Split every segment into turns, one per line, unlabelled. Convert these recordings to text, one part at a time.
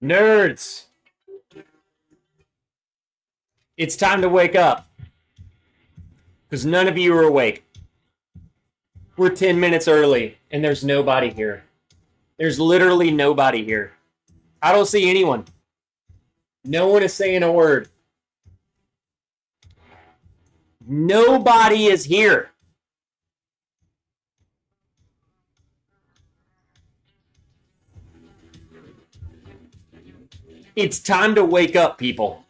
Nerds, it's time to wake up because none of you are awake. We're 10 minutes early and there's nobody here. There's literally nobody here. I don't see anyone. No one is saying a word. Nobody is here. It's time to wake up, people.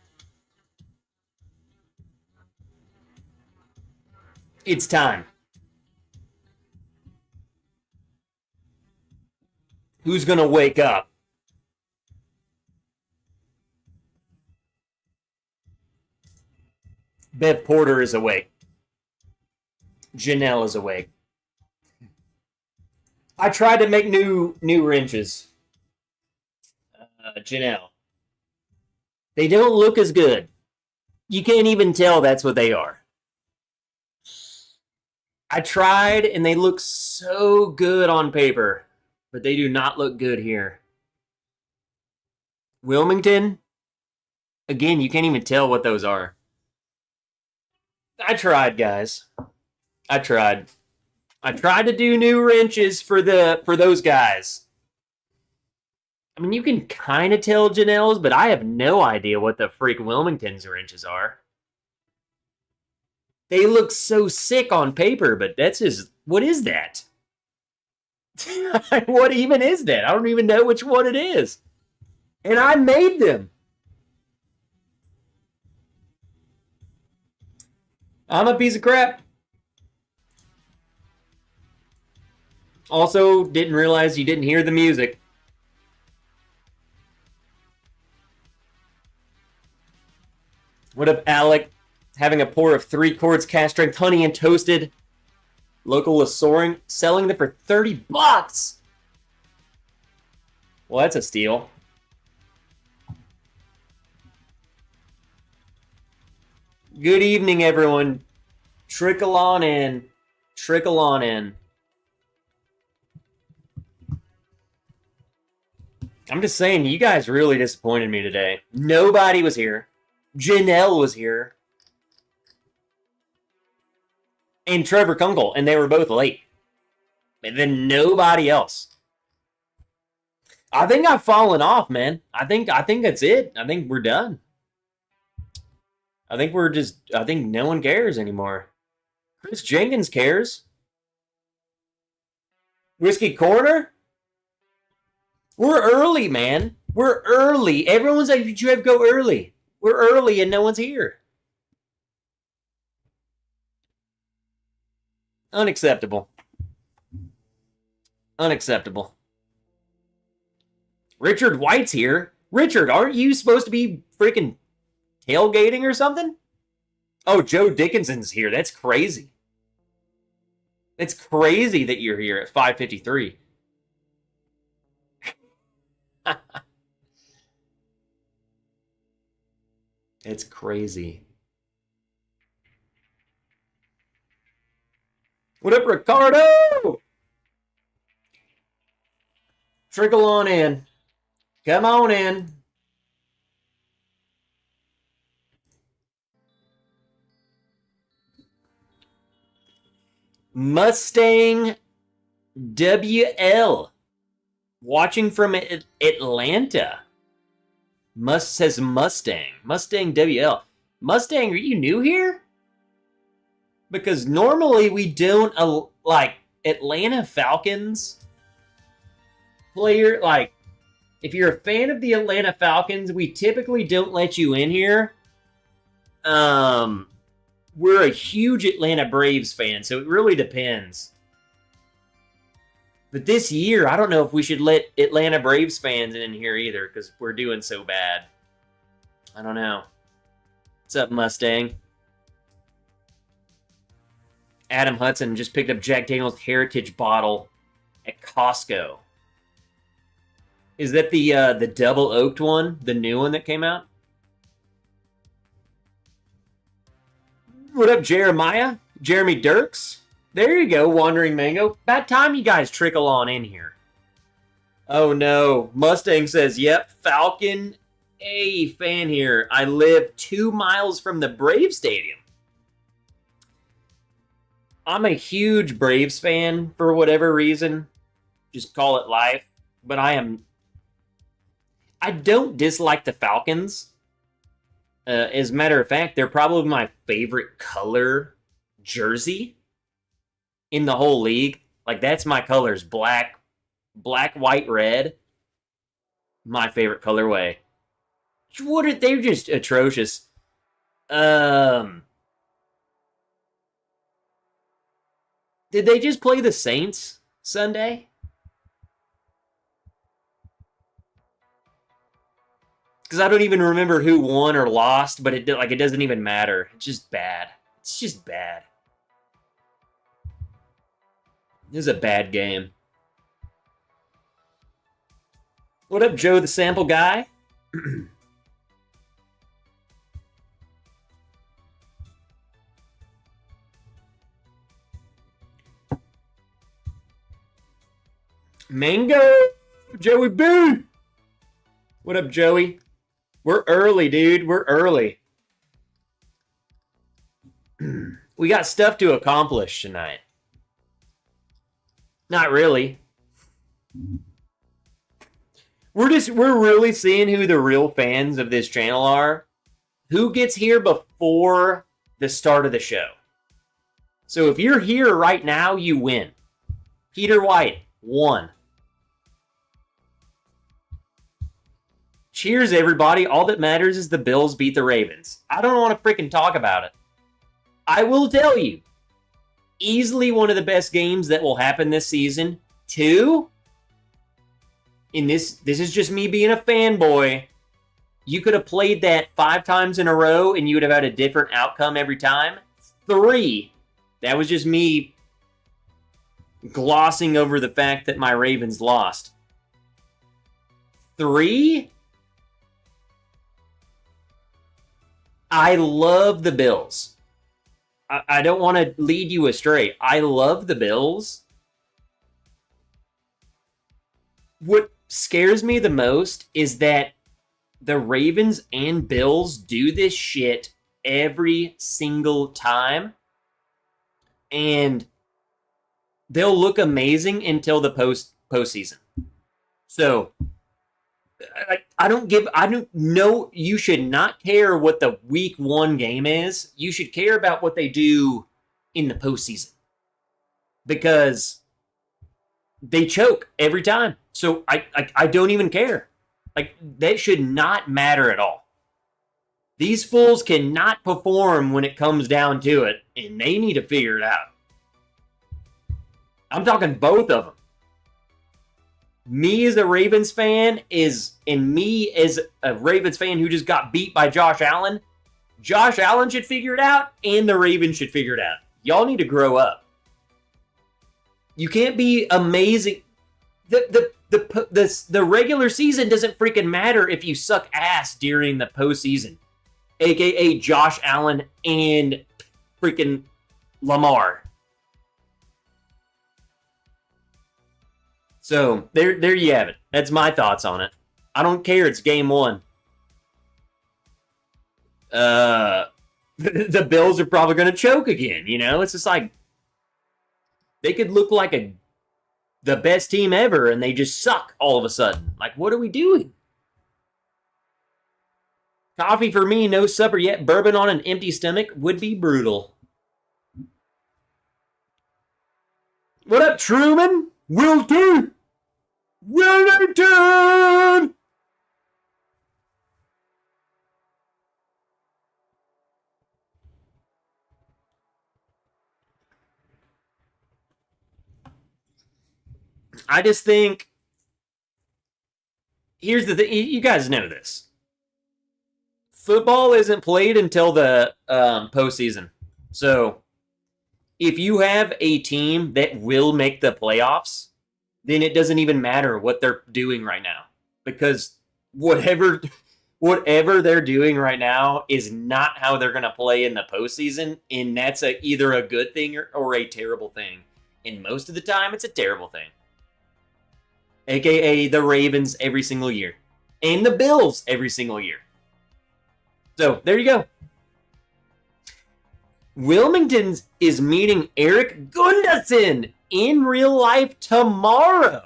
It's time. Who's gonna wake up? Bev Porter is awake. Janelle is awake. I tried to make new wrenches. Janelle. They don't look as good. You can't even tell that's what they are. I tried and they look so good on paper, but they do not look good here. Wilmington? Again, you can't even tell what those are. I tried, guys. I tried. I tried to do new wrenches for those guys. I mean, you can kind of tell Janelle's, but I have no idea what the freak Wilmington's wrenches are. They look so sick on paper, but that's just, what is that? What even is that? I don't even know which one it is. And I made them. I'm a piece of crap. Also, didn't realize you didn't hear the music. What up, Alec? Having a pour of 3 quarts cast strength honey and toasted. Local is soaring, selling them for $30. Well, that's a steal. Good evening, everyone. Trickle on in. Trickle on in. I'm just saying, you guys really disappointed me today. Nobody was here. Janelle was here. And Trevor Kunkel, and they were both late. And then nobody else. I think I've fallen off, man. I think that's it. I think we're done. I think no one cares anymore. Chris Jenkins cares. Whiskey Corner? We're early, man. We're early. Everyone's like, you have to go early. We're early and no one's here. Unacceptable. Unacceptable. Richard White's here. Richard, aren't you supposed to be freaking tailgating or something? Oh, Joe Dickinson's here. That's crazy. It's crazy that you're here at 5:53. It's crazy. What up, Ricardo? Trickle on in. Come on in. Mustang WL. Watching from Atlanta. Says Mustang. Mustang WL. Mustang, are you new here? Because normally we don't, like, Atlanta Falcons player, like, if you're a fan of the Atlanta Falcons, we typically don't let you in here. We're a huge Atlanta Braves fan, so it really depends. But this year, I don't know if we should let Atlanta Braves fans in here either, because we're doing so bad. I don't know. What's up, Mustang? Adam Hudson just picked up Jack Daniel's Heritage bottle at Costco. Is that the double oaked one? The new one that came out? What up, Jeremiah? Jeremy Dirks? There you go, Wandering Mango. About time you guys trickle on in here. Oh no. Mustang says, yep, Falcon A fan here. I live 2 miles from the Brave Stadium. I'm a huge Braves fan for whatever reason. Just call it life. But I don't dislike the Falcons. As a matter of fact, they're probably my favorite color jersey in the whole league. Like, that's my colors: black, white, red. My favorite colorway. They're just atrocious. Did they just play the Saints Sunday? Because I don't even remember who won or lost, but it doesn't even matter. It's just bad. It's just bad. This is a bad game. What up, Joe the Sample Guy? Mango! Joey B! What up, Joey? We're early, dude. We're early. We got stuff to accomplish tonight. Not really. We're really seeing who the real fans of this channel are. Who gets here before the start of the show. So if you're here right now, you win. Peter White, 1. Cheers, everybody. All that matters is the Bills beat the Ravens. I don't want to freaking talk about it. I will tell you, easily one of the best games that will happen this season. 2, in this is just me being a fanboy. You could have played that 5 times in a row and you would have had a different outcome every time. 3, that was just me glossing over the fact that my Ravens lost. 3, I love the Bills. I don't want to lead you astray. I love the Bills. What scares me the most is that the Ravens and Bills do this shit every single time. And they'll look amazing until the postseason. So I don't know. You should not care what the week 1 game is. You should care about what they do in the postseason. Because they choke every time. So I don't even care. Like, that should not matter at all. These fools cannot perform when it comes down to it, and they need to figure it out. I'm talking both of them. Me as a Ravens fan and me as a Ravens fan who just got beat by Josh Allen should figure it out, and the Ravens should figure it out. Y'all need to grow up. You can't be amazing. The regular season doesn't freaking matter if you suck ass during the postseason, aka Josh Allen and freaking Lamar. So there you have it. That's my thoughts on it. I don't care. It's game 1. The Bills are probably going to choke again. You know, it's just like they could look like the best team ever, and they just suck all of a sudden. Like, what are we doing? Coffee for me, no supper yet. Bourbon on an empty stomach would be brutal. What up, Truman? Wilton! Wellington! I just think, here's the thing. You guys know this. Football isn't played until the postseason. So if you have a team that will make the playoffs, then it doesn't even matter what they're doing right now, because whatever they're doing right now is not how they're going to play in the postseason, and that's either a good thing or a terrible thing. And most of the time, it's a terrible thing. aka the Ravens every single year, and the Bills every single year. So there you go. Wilmington is meeting Eric Gunderson in real life tomorrow.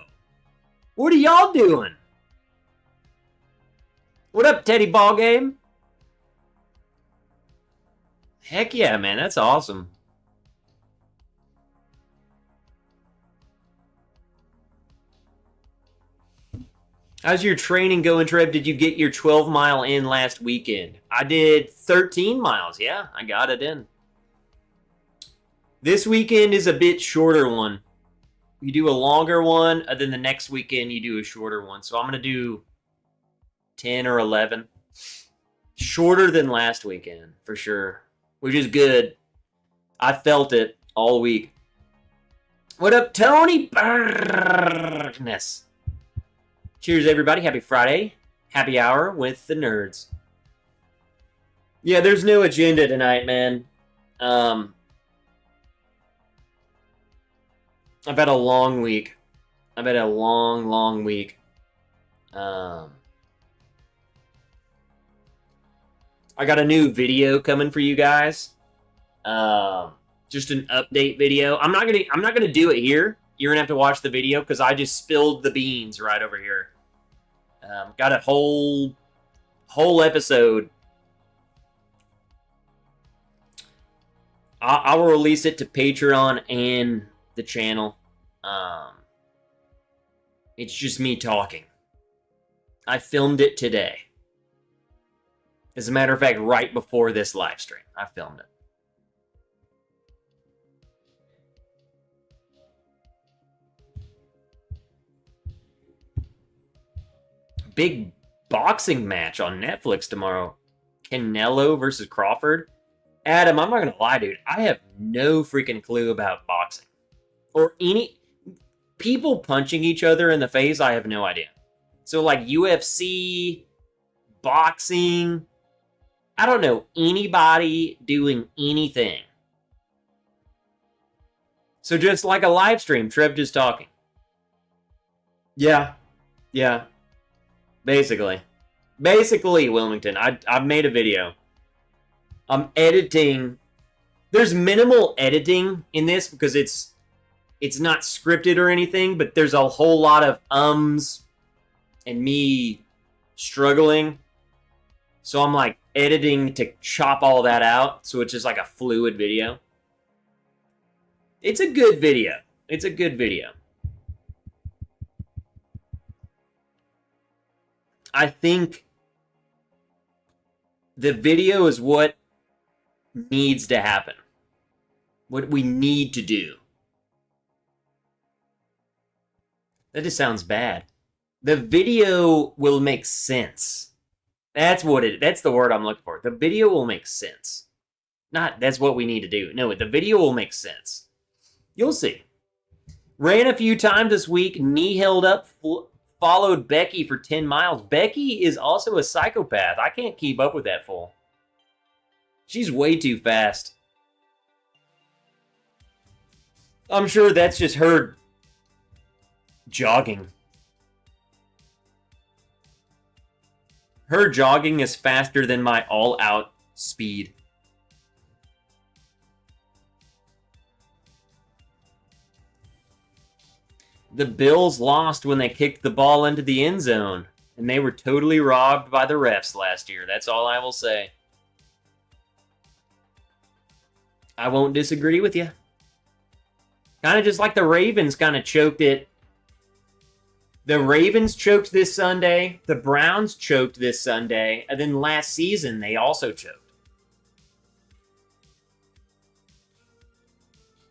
What are y'all doing? What up, Teddy Ballgame? Heck yeah, man. That's awesome. How's your training going, Trev? Did you get your 12-mile in last weekend? I did 13 miles. Yeah, I got it in. This weekend is a bit shorter one. You do a longer one, and then the next weekend you do a shorter one. So I'm going to do 10 or 11. Shorter than last weekend, for sure. Which is good. I felt it all week. What up, Tony Burness? Cheers, everybody. Happy Friday. Happy hour with the nerds. Yeah, there's no agenda tonight, man. I've had a long week. I've had a long week. I got a new video coming for you guys. Just an update video. I'm not gonna do it here. You're gonna have to watch the video because I just spilled the beans right over here. Got a whole episode. I will release it to Patreon and the channel. It's just me talking. I filmed it today. As a matter of fact, right before this live stream, I filmed it. Big boxing match on Netflix tomorrow. Canelo versus Crawford. Adam, I'm not going to lie, dude. I have no freaking clue about boxing. Or any people punching each other in the face, I have no idea. So like UFC, boxing, I don't know anybody doing anything. So just like a live stream, Trev just talking. Yeah. Basically, Wilmington, I've made a video. I'm editing. There's minimal editing in this because it's not scripted or anything, but there's a whole lot of ums and me struggling. So I'm like editing to chop all that out. So it's just like a fluid video. It's a good video. I think the video is what needs to happen. What we need to do. That just sounds bad. The video will make sense. That's the word I'm looking for. The video will make sense. Not that's what we need to do. No, the video will make sense. You'll see. Ran a few times this week. Knee held up. Followed Becky for 10 miles. Becky is also a psychopath. I can't keep up with that fool. She's way too fast. I'm sure that's just her jogging. Her jogging is faster than my all-out speed. The Bills lost when they kicked the ball into the end zone, and they were totally robbed by the refs last year. That's all I will say. I won't disagree with you. Kind of just like the Ravens kind of choked it. The Ravens choked this Sunday. The Browns choked this Sunday. And then last season, they also choked.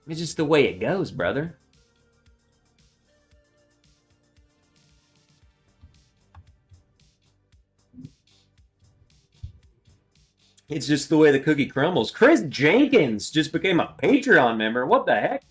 It's just the way it goes, brother. It's just the way the cookie crumbles. Chris Jenkins just became a Patreon member. What the heck?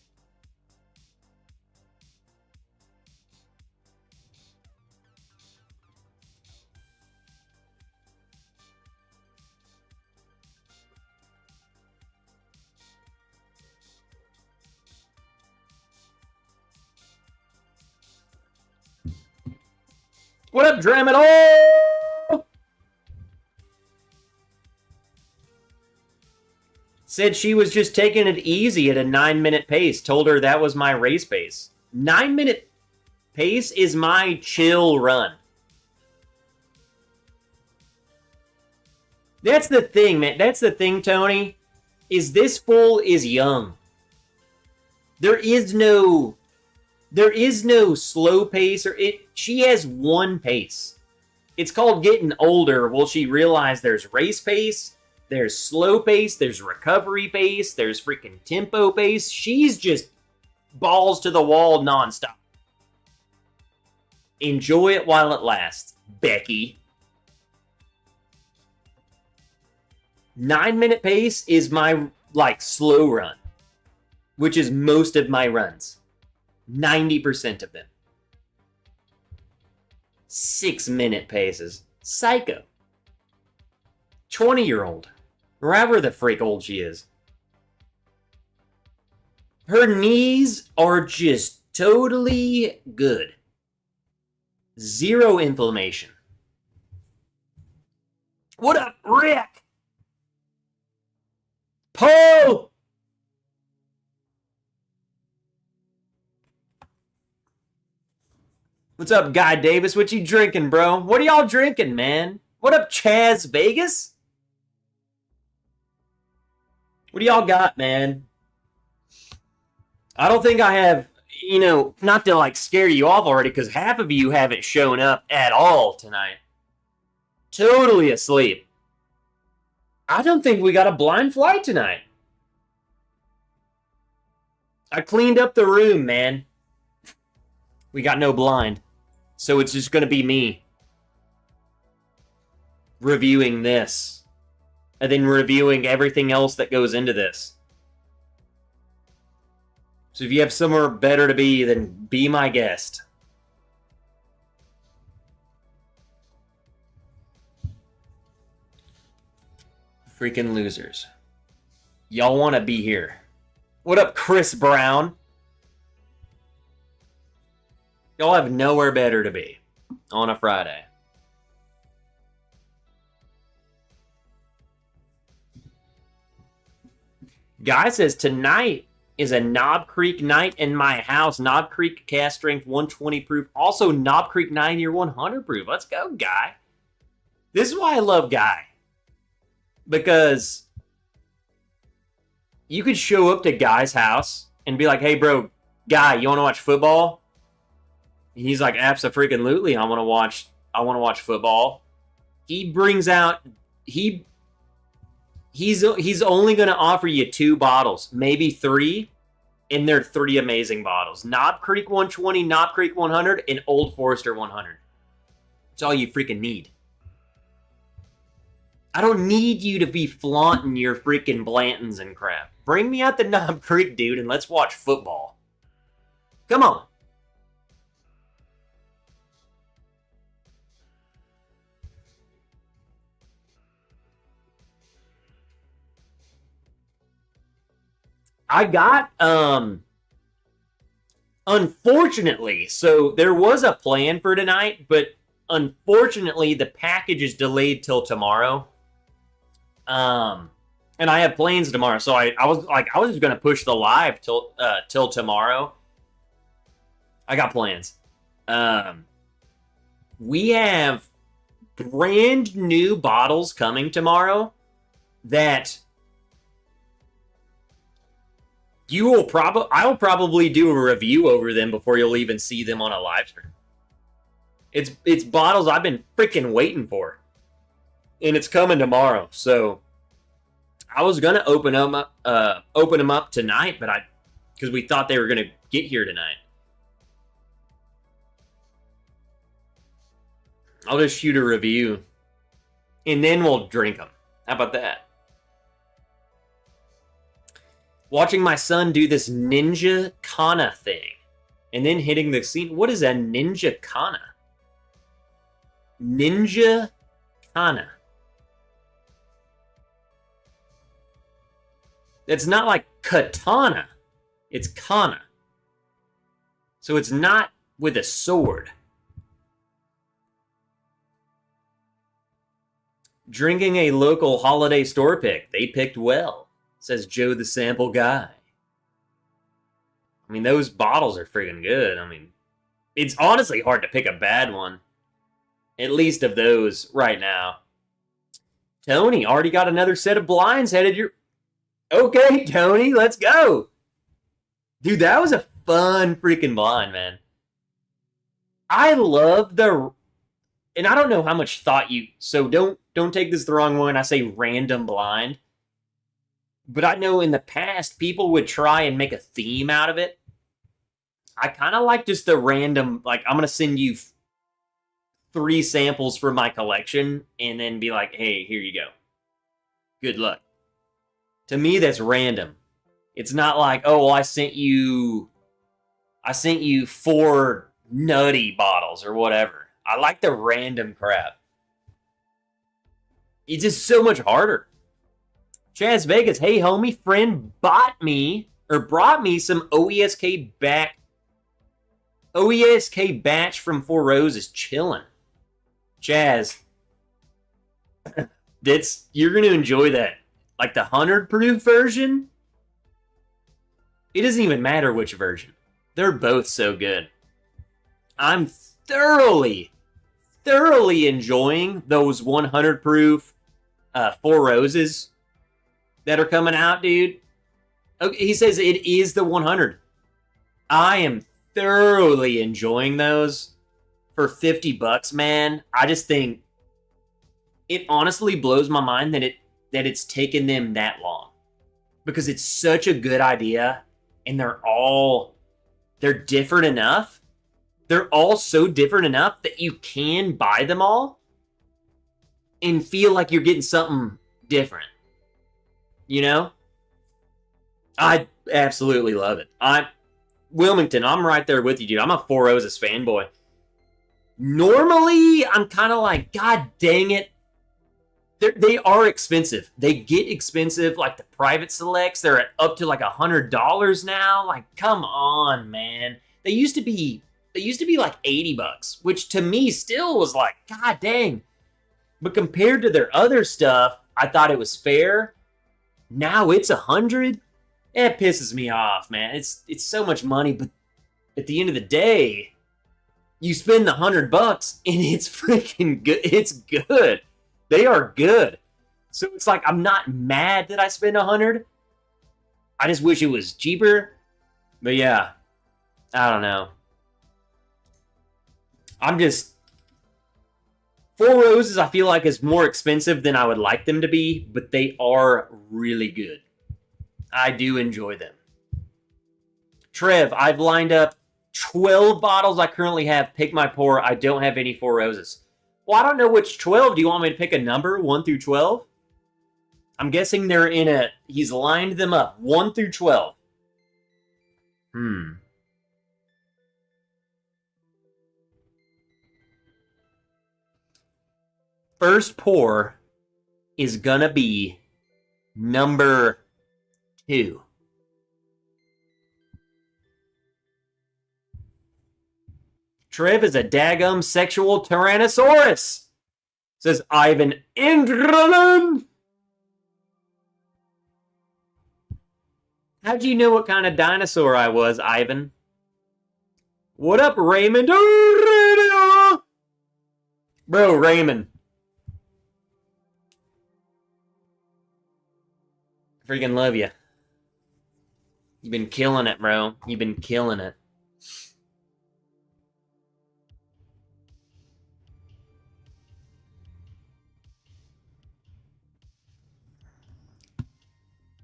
What up, Dram it all? Said she was just taking it easy at a 9-minute pace. Told her that was my race pace. 9-minute pace is my chill run. That's the thing, man. That's the thing, Tony. Is this fool is young. There is no slow pace she has one pace. It's called getting older. Will she realize there's race pace, there's slow pace, there's recovery pace, there's freaking tempo pace. She's just balls to the wall nonstop. Enjoy it while it lasts, Becky. 9-minute pace is my slow run, which is most of my runs. 90% of them. 6-minute paces. Psycho. 20-year-old. However the freak old she is. Her knees are just totally good. Zero inflammation. What up, Rick? Paul! What's up, Guy Davis? What you drinking, bro? What are y'all drinking, man? What up, Chaz Vegas? What do y'all got, man? I don't think I have, not to scare you off already, because half of you haven't shown up at all tonight. Totally asleep. I don't think we got a blind flight tonight. I cleaned up the room, man. We got no blind. So it's just going to be me reviewing this. And then reviewing everything else that goes into this. So if you have somewhere better to be, then be my guest. Freaking losers. Y'all want to be here. What up, Chris Brown? Y'all have nowhere better to be on a Friday. Guy says, tonight is a Knob Creek night in my house. Knob Creek cast strength 120 proof. Also Knob Creek 9-year 100 proof. Let's go, Guy. This is why I love Guy. Because you could show up to Guy's house and be like, hey, bro, Guy, you want to watch football? And he's like, abso-freaking-lutely, I want to watch football. He brings out, he's only going to offer you 2 bottles, maybe 3, and they're 3 amazing bottles. Knob Creek 120, Knob Creek 100, and Old Forester 100. That's all you freaking need. I don't need you to be flaunting your freaking Blantons and crap. Bring me out the Knob Creek, dude, and let's watch football. Come on. I got, unfortunately, so there was a plan for tonight, but unfortunately the package is delayed till tomorrow. And I have plans tomorrow, so I was just gonna push the live till tomorrow. I got plans. We have brand new bottles coming tomorrow that I'll probably do a review over them before you'll even see them on a live stream. It's bottles I've been freaking waiting for, and it's coming tomorrow. So I was gonna open them up tonight, but because we thought they were gonna get here tonight. I'll just shoot a review, and then we'll drink them. How about that? Watching my son do this ninja kana thing, and then hitting the scene. What is a ninja kana? Ninja kana. It's not like katana. It's kana. So it's not with a sword. Drinking a local holiday store pick. They picked well, says Joe the Sample Guy. I mean, those bottles are friggin' good. I mean, it's honestly hard to pick a bad one. At least of those right now. Tony already got another set of blinds headed your... Okay, Tony, let's go. Dude, that was a fun freaking blind, man. I love the... And I don't know how much thought you... So don't take this the wrong way when I say random blind. But I know in the past, people would try and make a theme out of it. I kind of like just the random... Like, I'm going to send you 3 samples from my collection and then be like, hey, here you go. Good luck. To me, that's random. It's not like, oh, well, I sent you 4 nutty bottles or whatever. I like the random crap. It's just so much harder. Chaz Vegas, hey homie, friend brought me some OESK batch from Four Roses chilling. Chaz, you're gonna enjoy that. Like the 100 proof version, it doesn't even matter which version. They're both so good. I'm thoroughly enjoying those 100 proof Four Roses that are coming out, dude. Okay, he says it is the 100. I am thoroughly enjoying those for $50, man. I just think it honestly blows my mind that it's taken them that long, because it's such a good idea, and they're different enough. They're all so different enough that you can buy them all and feel like you're getting something different. You know? I absolutely love it. Wilmington, I'm right there with you, dude. I'm a Four Roses fanboy. Normally, I'm kind of like, God dang it. They are expensive. They get expensive, like the private selects. They're at up to like $100 now. Like, come on, man. They used to be like $80, which to me still was like, God dang. But compared to their other stuff, I thought it was fair. Now it's $100. It pisses me off, man. It's so much money, but at the end of the day, you spend the $100 and it's freaking good. It's good. They are good. So it's like, I'm not mad that I spent $100. I just wish it was cheaper. But yeah, I don't know. Four Roses, I feel like, is more expensive than I would like them to be, but they are really good. I do enjoy them. Trev, I've lined up 12 bottles I currently have. Pick my pour. I don't have any Four Roses. Well, I don't know which 12. Do you want me to pick a number, 1 through 12? I'm guessing they're in a... He's lined them up, 1 through 12. First pour is gonna be number 2. Trev is a daggum sexual Tyrannosaurus, says Ivan Indralen. How'd you know what kind of dinosaur I was, Ivan? What up, Raymond? Bro, Raymond. Freaking love you. You've been killing it, bro. You've been killing it.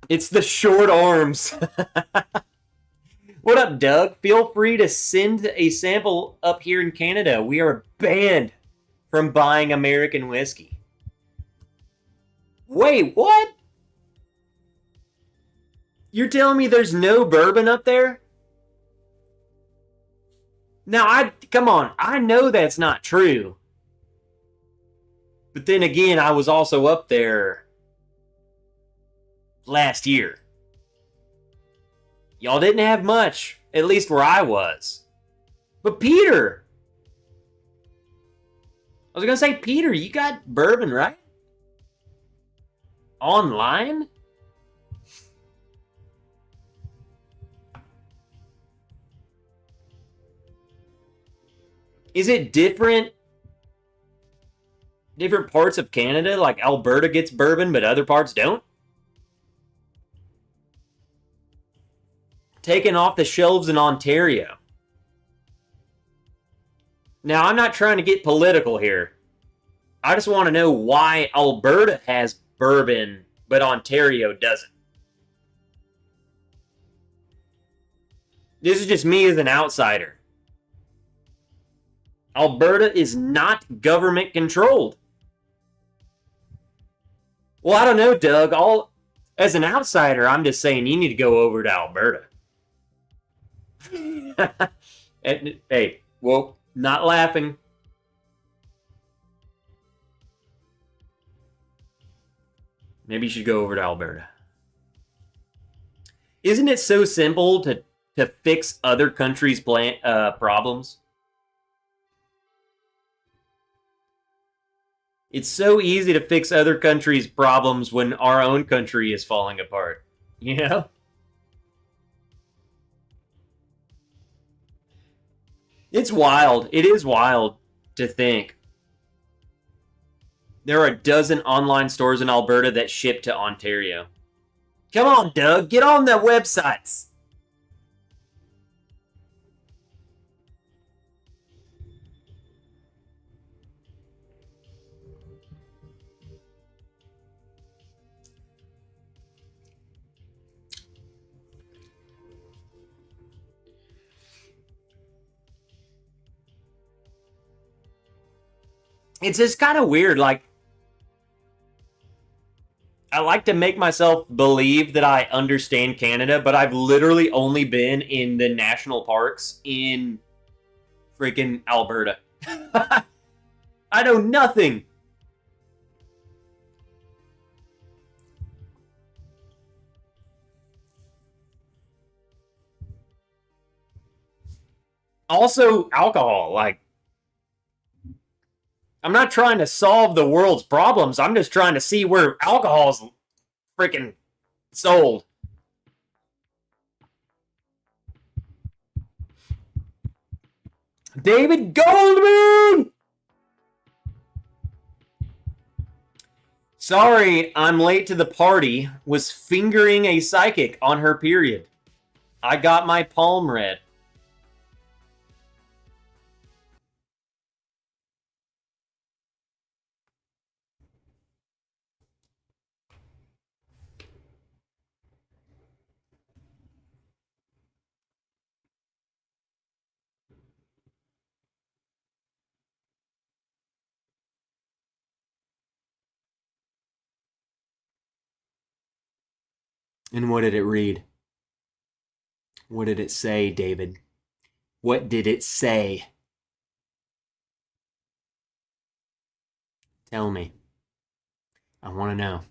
It's the short arms. What up, Doug? Feel free to send a sample up here in Canada. We are banned from buying American whiskey. Wait, what? You're telling me there's no bourbon up there? Now, come on. I know that's not true. But then again, I was also up there last year. Y'all didn't have much, at least where I was. But Peter! I was going to say, Peter, you got bourbon, right? Online? Is it different? Different parts of Canada? Like Alberta gets bourbon, but other parts don't? Taken off the shelves in Ontario. Now, I'm not trying to get political here. I just want to know why Alberta has bourbon, but Ontario doesn't. This is just me as an outsider. Alberta is not government controlled. Well, I don't know, Doug. As an outsider, I'm just saying you need to go over to Alberta. Hey, well, not laughing. Maybe you should go over to Alberta. Isn't it so simple to fix other countries' problems? It's so easy to fix other countries' problems when our own country is falling apart. You know? It's wild. It is wild to think. There are a dozen online stores in Alberta that ship to Ontario. Come on, Doug. Get on the websites. It's just kind of weird. Like, I like to make myself believe that I understand Canada, but I've literally only been in the national parks in freaking Alberta. I know nothing. Also, alcohol. Like, I'm not trying to solve the world's problems. I'm just trying to see where alcohol's freaking sold. David Goldman! Sorry, I'm late to the party. Was fingering a psychic on her period. I got my palm read. And what did it read? What did it say, David? What did it say? Tell me. I want to know.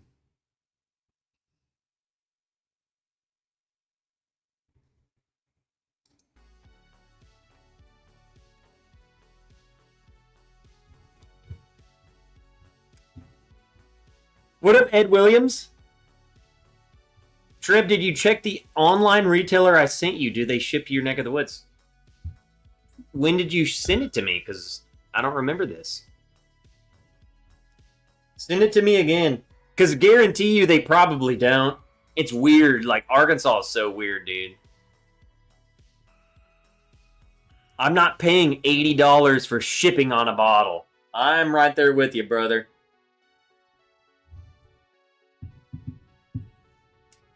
What up, Ed Williams? Trev, did you check the online retailer I sent you? Do they ship to your neck of the woods? When did you send it to me? Because I don't remember this. Send it to me again. Because guarantee you they probably don't. It's weird. Like, Arkansas is so weird, dude. I'm not paying $80 for shipping on a bottle. I'm right there with you, brother.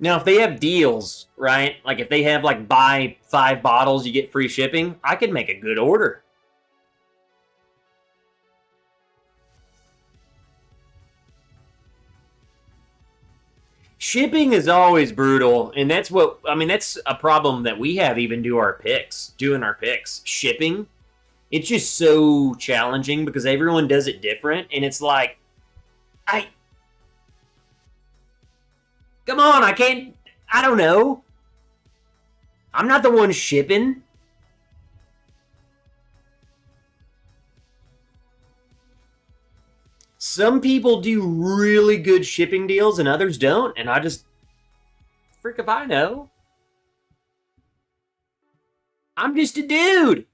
Now, if they have deals, right? Like if they have like buy 5 bottles, you get free shipping, I could make a good order. Shipping is always brutal, and that's a problem that we have even doing our picks. Shipping, it's just so challenging because everyone does it different, and it's like, come on, I don't know. I'm not the one shipping. some people do really good shipping deals and others don't, and I just, frick if I know. I'm just a dude.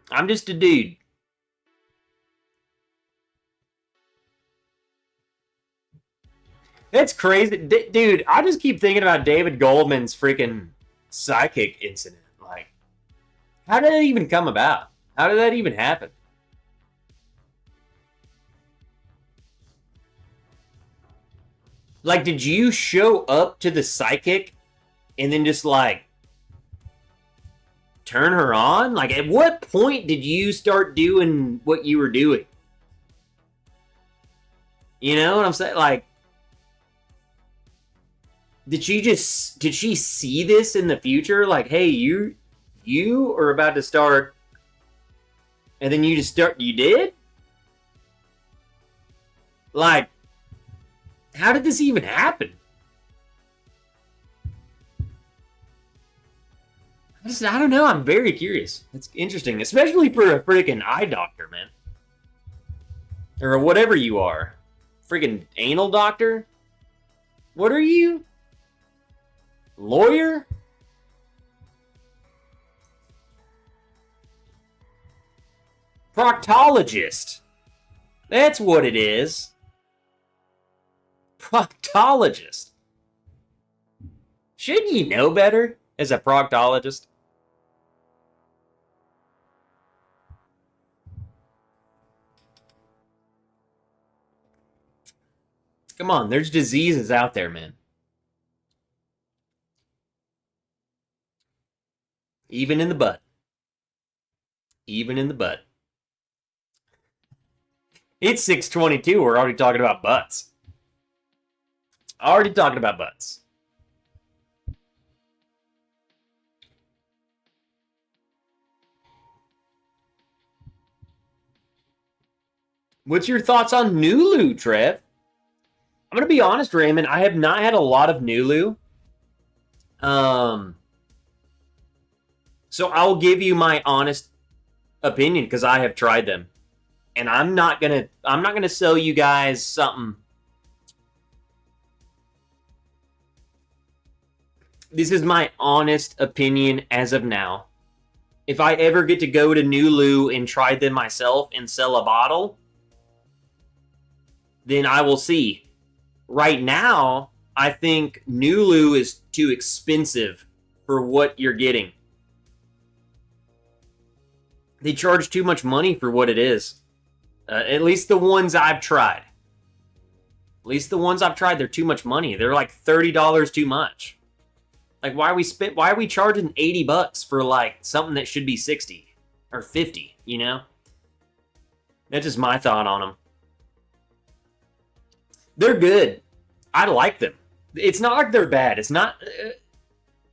I'm just a dude. That's crazy. Dude, I just keep thinking about David Goldman's freaking psychic incident. Like, how did that even come about? How did that even happen? Like, did you show up to the psychic and then just, like, turn her on? Like, at what point did you start doing what you were doing? You know what I'm saying? Like, did she see this in the future? Like, hey, you are about to start, and then you did? Like, how did this even happen? I don't know. I'm very curious. It's interesting, especially for a freaking eye doctor, man. Or whatever you are. Freaking anal doctor? What are you? Lawyer? Proctologist. That's what it is. Proctologist. Shouldn't you know better as a proctologist? Come on, there's diseases out there, man. Even in the butt. Even in the butt. It's 6:22. We're already talking about butts. Already talking about butts. What's your thoughts on Nulu, Trev? I'm gonna be honest, Raymond. I have not had a lot of Nulu. So I'll give you my honest opinion because I have tried them, and I'm not gonna sell you guys something. This is my honest opinion as of now. If I ever get to go to Nulu and try them myself and sell a bottle, then I will see. Right now, I think Nulu is too expensive for what you're getting. They charge too much money for what it is. At least the ones I've tried. At least the ones I've tried, they're too much money. They're like $30 too much. Like, why are we charging $80 for like something that should be 60 or 50, you know? That's just my thought on them. They're good. I like them. It's not like they're bad. It's not.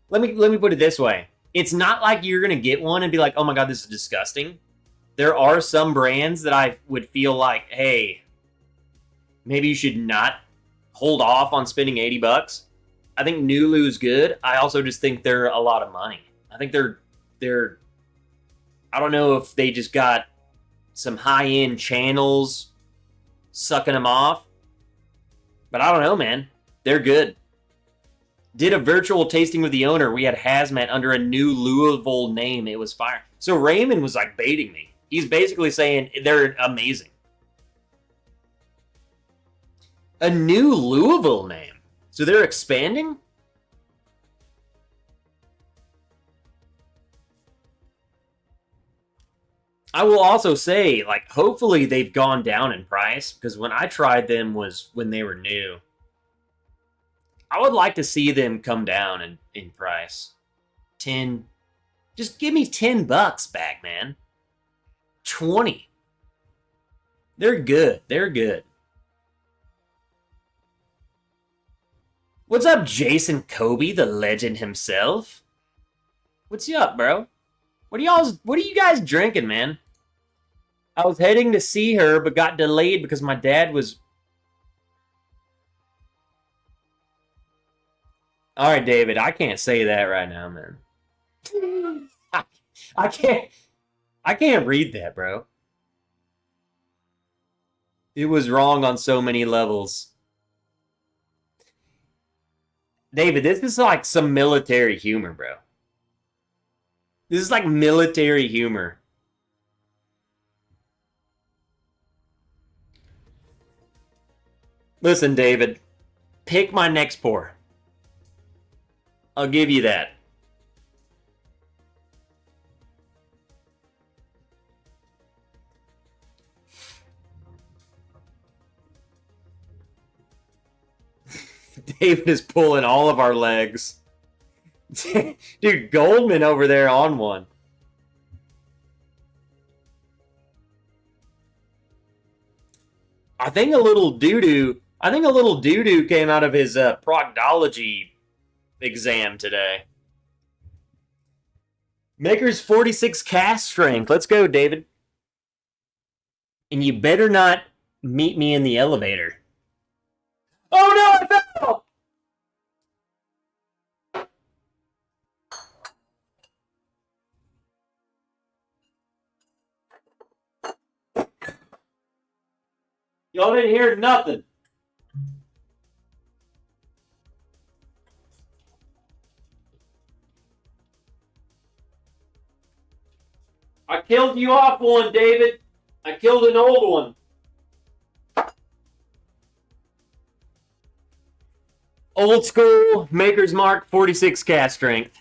Let me put it this way. It's not like you're gonna get one and be like, oh my god, this is disgusting. There are some brands that I would feel like, hey, maybe you should not hold off on spending $80. I think Nulu's good. I also just think they're a lot of money. I think they're. I don't know if they just got some high-end channels sucking them off. But I don't know, man. They're good. Did a virtual tasting with the owner. We had Hazmat under a new Louisville name. It was fire. So Raymond was like baiting me. He's basically saying they're amazing. A new Louisville name. So they're expanding? I will also say, like, hopefully they've gone down in price, because when I tried them was when they were new. I would like to see them come down in price. 10. Just give me $10 back, man. 20. They're good. They're good. What's up, Jason Kobe, the legend himself? What's up, bro? What are you guys drinking, man? I was heading to see her, but got delayed because my dad was... All right, David, I can't say that right now, man. I can't. I can't read that, bro. It was wrong on so many levels. David, this is like some military humor, bro. This is like military humor. Listen, David, pick my next pour. I'll give you that. David is pulling all of our legs. Dude, Goldman over there on one. I think a little doo-doo came out of his proctology exam today. Maker's 46 cast strength. Let's go, David. And you better not meet me in the elevator. Oh no, I fell! Y'all didn't hear nothing. I killed you off one, David. I killed an old one. Old school, Maker's Mark, 46 cast strength.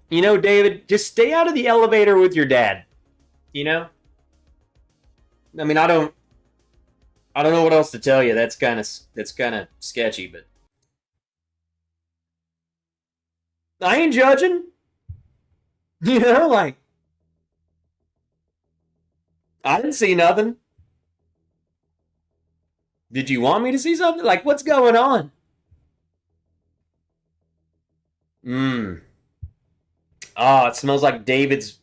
You know, David, just stay out of the elevator with your dad. You know? I mean, I don't know what else to tell you. That's kind of sketchy, but I ain't judging. You know, like I didn't see nothing. Did you want me to see something? Like, what's going on? Oh, it smells like David's.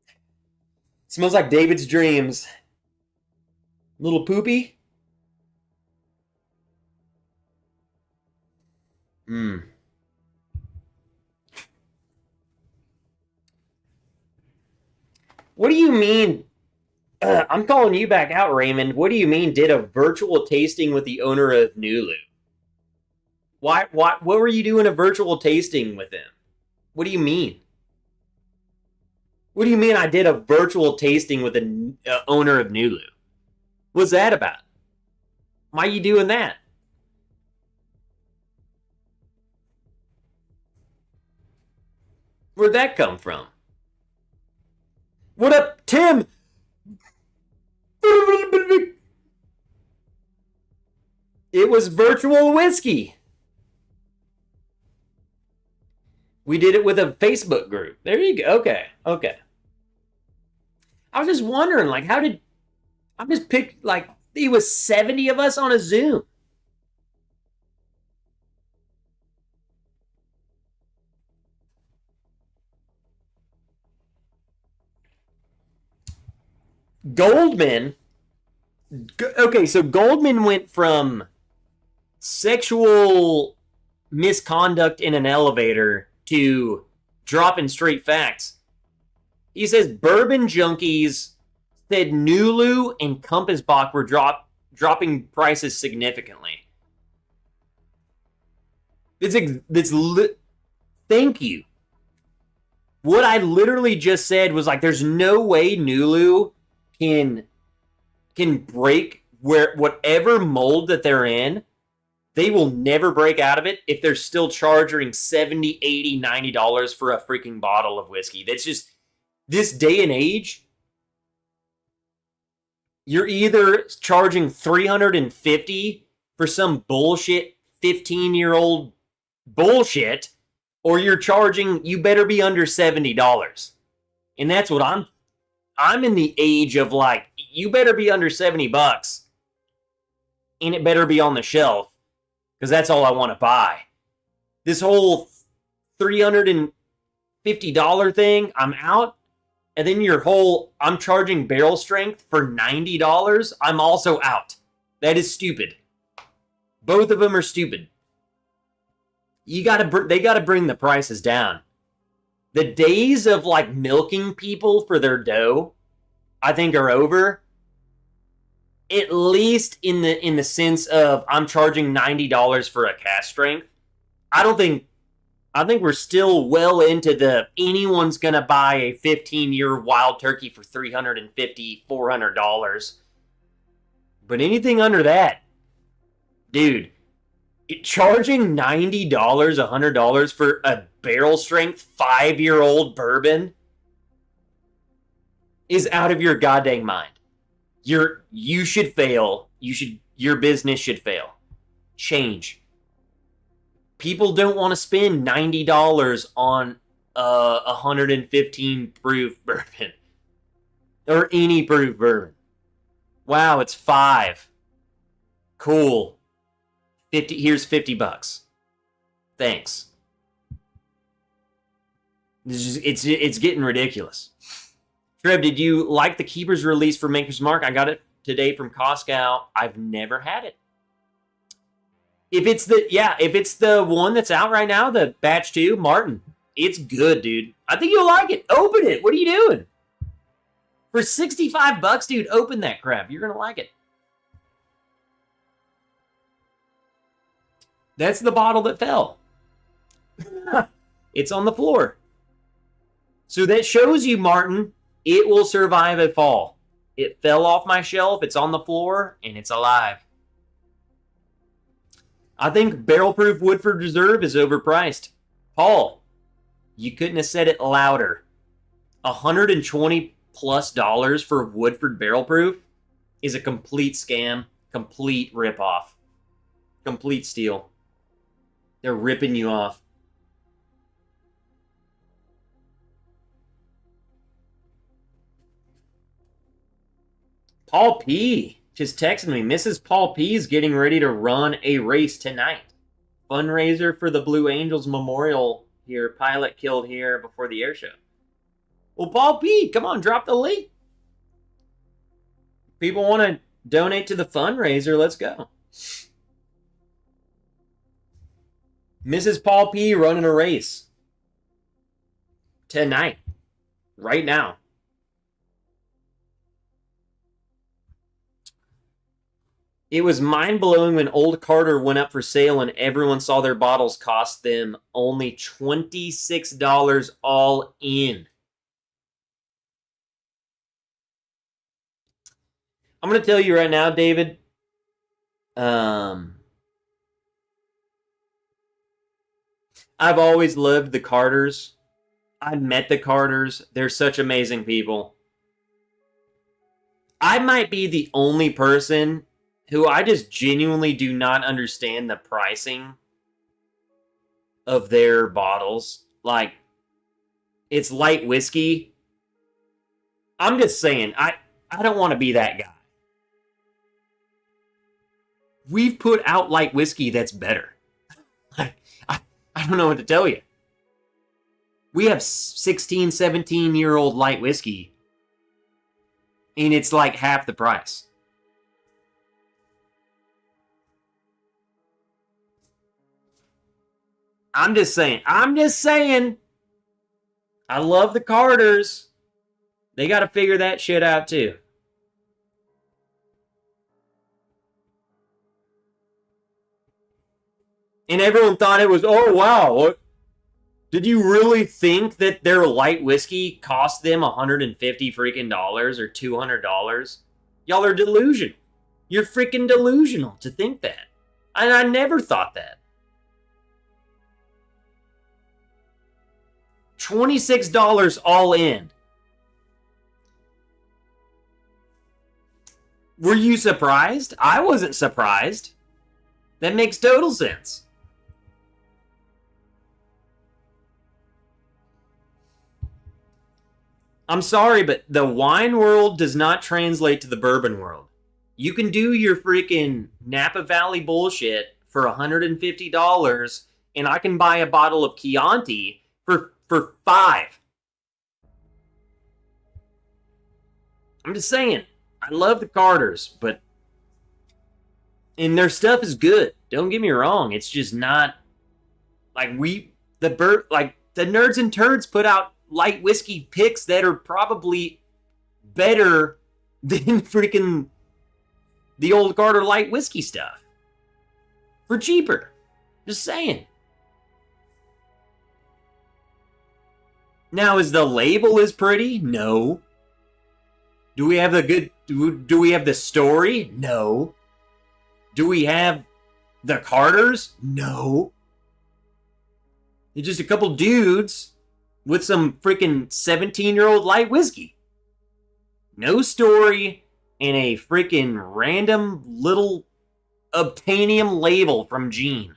It smells like David's dreams. Little poopy. What do you mean? I'm calling you back out, Raymond. What do you mean did a virtual tasting with the owner of Nulu? What were you doing a virtual tasting with him? What do you mean? What do you mean I did a virtual tasting with the owner of Nulu? What's that about? Why are you doing that? Where'd that come from? What up, Tim? It was virtual whiskey. We did it with a Facebook group. There you go. Okay. I was just wondering, like, I just picked, like, it was 70 of us on a Zoom. Goldman. Okay, so Goldman went from sexual misconduct in an elevator to dropping straight facts. He says bourbon junkies said Nulu and Compass Bach were dropping prices significantly. Thank you. What I literally just said was like, there's no way Nulu can break whatever mold that they're in. They will never break out of it if they're still charging $70, $80, $90 for a freaking bottle of whiskey. That's just, this day and age, you're either charging $350 for some bullshit 15-year-old bullshit, or you better be under $70. And that's what I'm in the age of, like, you better be under $70 and it better be on the shelf, because that's all I want to buy. This whole $350 thing, I'm out. And then I'm charging barrel strength for $90, I'm also out. That is stupid. Both of them are stupid. They got to bring the prices down. The days of like milking people for their dough, I think, are over. At least in the sense of I'm charging $90 for a cast strength. I think we're still well into the anyone's gonna buy a 15-year wild turkey for $350, $400. But anything under that, dude, charging $90, $100 for a barrel strength 5-year-old bourbon is out of your goddamn mind. You should fail. Your business should fail. Change. People don't want to spend $90 on a 115 proof bourbon or any proof bourbon. Wow, it's $5. Cool. Here's $50. Thanks. It's getting ridiculous. Trev, did you like the Keeper's release for Maker's Mark? I got it today from Costco. I've never had it. If it's the one that's out right now, the batch 2, Martin, it's good, dude. I think you'll like it. Open it. What are you doing? For $65, dude, open that crap. You're gonna like it. That's the bottle that fell. It's on the floor. So that shows you, Martin, it will survive a fall. It fell off my shelf, it's on the floor, and it's alive. I think Barrel Proof Woodford Reserve is overpriced. Paul, you couldn't have said it louder. $120+ for Woodford Barrel Proof is a complete scam, complete ripoff, complete steal. They're ripping you off. Paul P. just texted me. Mrs. Paul P. is getting ready to run a race tonight. Fundraiser for the Blue Angels Memorial here. Pilot killed here before the air show. Well, Paul P., come on, drop the link. People want to donate to the fundraiser. Let's go. Mrs. Paul P. running a race tonight, right now. It was mind-blowing when Old Carter went up for sale and everyone saw their bottles cost them only $26 all in. I'm going to tell you right now, David, I've always loved the Carters. I met the Carters. They're such amazing people. I might be the only person who I just genuinely do not understand the pricing of their bottles. Like, it's light whiskey. I'm just saying, I don't want to be that guy. We've put out light whiskey that's better. I don't know what to tell you. We have 16, 17-year-old light whiskey, and it's like half the price. I'm just saying. I love the Carters. They got to figure that shit out too. And everyone thought it was, oh, wow. What? Did you really think that their light whiskey cost them $150 freaking dollars or $200? Y'all are delusional. You're freaking delusional to think that. And I never thought that. $26 all in. Were you surprised? I wasn't surprised. That makes total sense. I'm sorry, but the wine world does not translate to the bourbon world. You can do your freaking Napa Valley bullshit for $150, and I can buy a bottle of Chianti for $5. I'm just saying, I love the Carters, but And their stuff is good. Don't get me wrong. It's just not like the nerds and turds put out light whiskey picks that are probably better than freaking the old Carter light whiskey stuff for cheaper. Just saying. Now, is the label as pretty? No. Do we have do we have the story? No. Do we have the Carters? No. It's just a couple dudes with some freaking 17-year-old light whiskey. No story and a freaking random little obtainium label from Gene.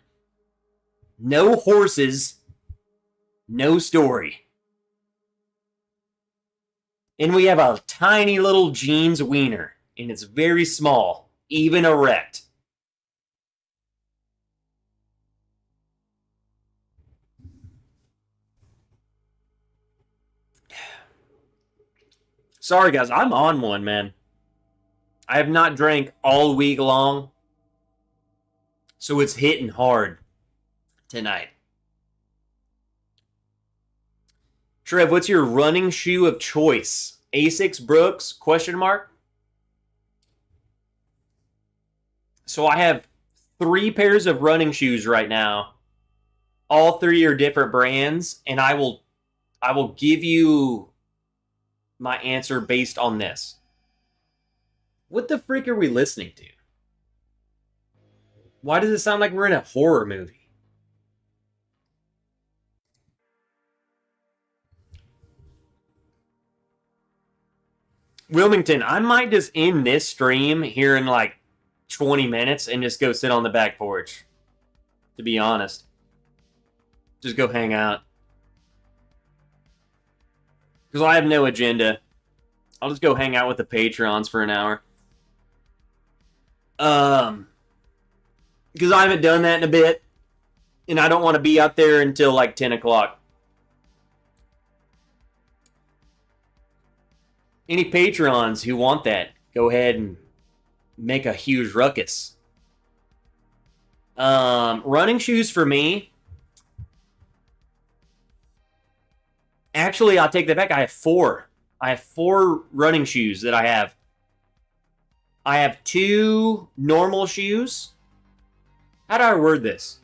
No horses. No story. And we have a tiny little Gene's wiener. And it's very small. Even erect. Sorry, guys. I'm on one, man. I have not drank all week long. So it's hitting hard tonight. Trev, what's your running shoe of choice? Asics, Brooks, question mark? So I have 3 pairs of running shoes right now. All 3 are different brands, and I will give you my answer based on this. What the freak are we listening to? Why does it sound like we're in a horror movie? Wilmington, I might just end this stream here in like 20 minutes and just go sit on the back porch. To be honest. Just go hang out. Because I have no agenda. I'll just go hang out with the Patrons for an hour. Because I haven't done that in a bit. And I don't want to be out there until like 10 o'clock. Any Patrons who want that, go ahead and make a huge ruckus. Running shoes for me. Actually, I'll take that back. I have 4. I have 4 running shoes that I have. I have 2 normal shoes. How do I word this?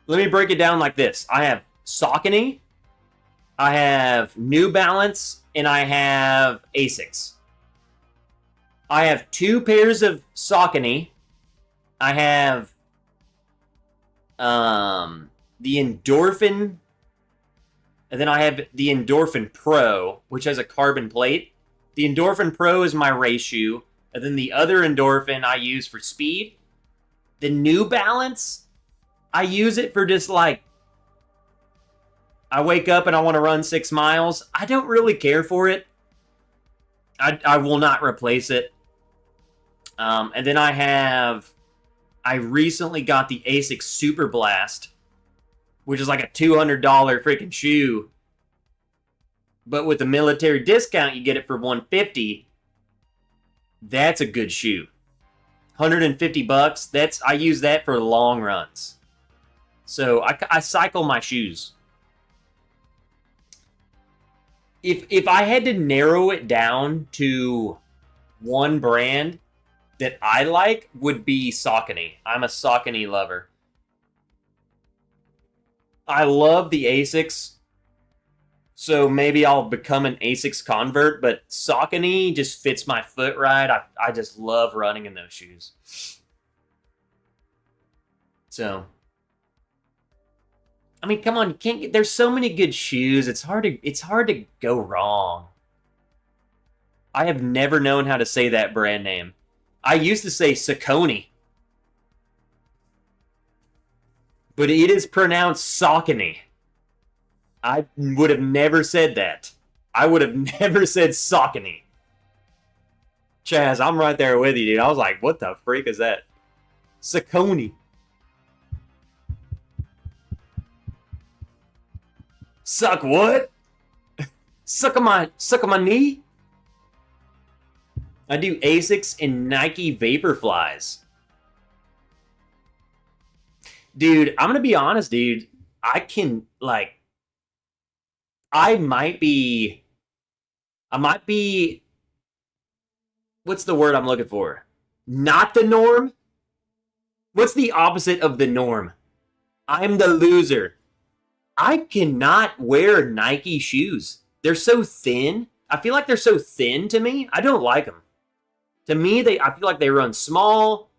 Let me break it down like this. I have Saucony, I have New Balance, and I have Asics. I have 2 pairs of Saucony. I have the Endorphin, and then I have the Endorphin Pro, which has a carbon plate. The Endorphin Pro is my race shoe, and then the other Endorphin I use for speed. The New Balance, I use it for just like, I wake up and I want to run 6 miles. I don't really care for it. I will not replace it. And then I recently got the Asics Super Blast, which is like a $200 freaking shoe. But with the military discount, you get it for $150. That's a good shoe. $150. I use that for long runs. So I cycle my shoes. If I had to narrow it down to one brand that I like, would be Saucony. I'm a Saucony lover. I love the Asics, so maybe I'll become an Asics convert, but Saucony just fits my foot right. I just love running in those shoes. So, I mean, come on, you can't there's so many good shoes. It's hard to go wrong. I have never known how to say that brand name. I used to say Saucony, but it is pronounced Saucony. I would have never said that. I would have never said Saucony. Chaz, I'm right there with you, dude. I was like, what the freak is that? Saucony. Suck what? Suck on my knee? I do Asics and Nike Vaporflies. Dude, I'm gonna be honest, dude. I can like I might be what's the word I'm looking for? Not the norm? What's the opposite of the norm? I'm the loser. I cannot wear Nike shoes. They're so thin. I feel like they're so thin to me. I don't like them. To me, I feel like they run small.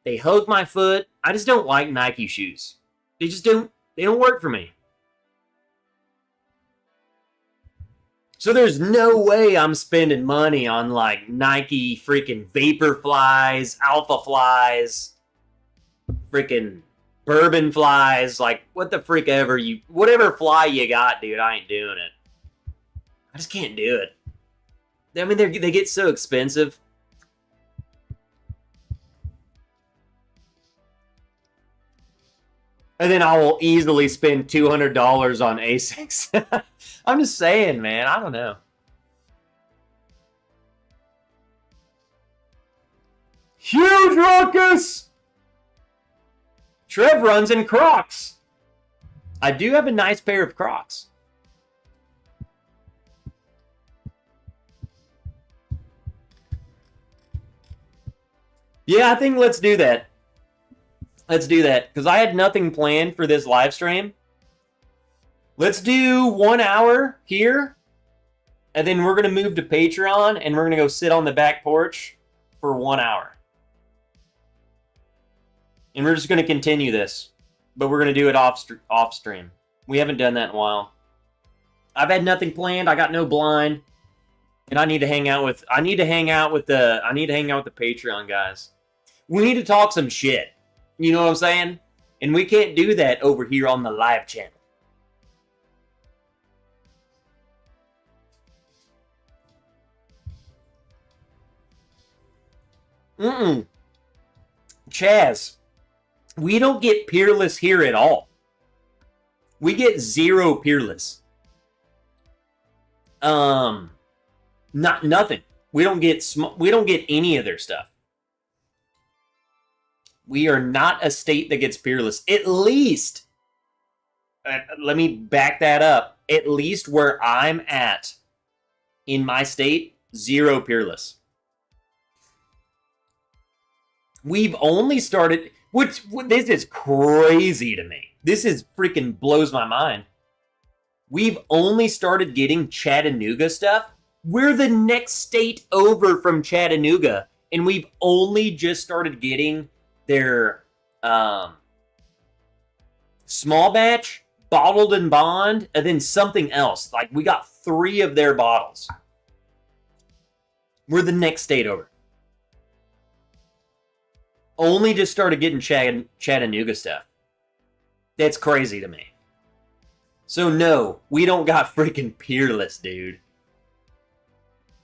They hug my foot. I just don't like Nike shoes. They don't work for me. So there's no way I'm spending money on like Nike freaking Vaporflies, Alpha Flies, freaking Bourbon Flies. Like, what the freak ever whatever fly you got, dude, I ain't doing it. I just can't do it. I mean, they get so expensive. And then I will easily spend $200 on Asics. I'm just saying, man. I don't know. Huge ruckus! Trev runs in Crocs. I do have a nice pair of Crocs. Yeah, I think let's do that. Let's do that. Because I had nothing planned for this live stream. Let's do 1 hour here. And then we're going to move to Patreon. And we're going to go sit on the back porch for 1 hour. And we're just going to continue this. But we're going to do it off stream. We haven't done that in a while. I've had nothing planned. I got no blind. And I need to hang out with the Patreon guys. We need to talk some shit. You know what I'm saying? And we can't do that over here on the live channel. Chaz, we don't get peerless here at all. We get 0 peerless. Nothing. We don't get any of their stuff. We are not a state that gets peerless. At least, let me back that up. At least where I'm at in my state, 0 peerless. We've only started, which this is crazy to me. This is freaking blows my mind. We've only started getting Chattanooga stuff. We're the next state over from Chattanooga, and we've only just started getting their small batch, bottled and bond, and then something else. Like, we got 3 of their bottles. We're the next state over. Only just started getting Chattanooga stuff. That's crazy to me. So no, we don't got freaking peerless, dude.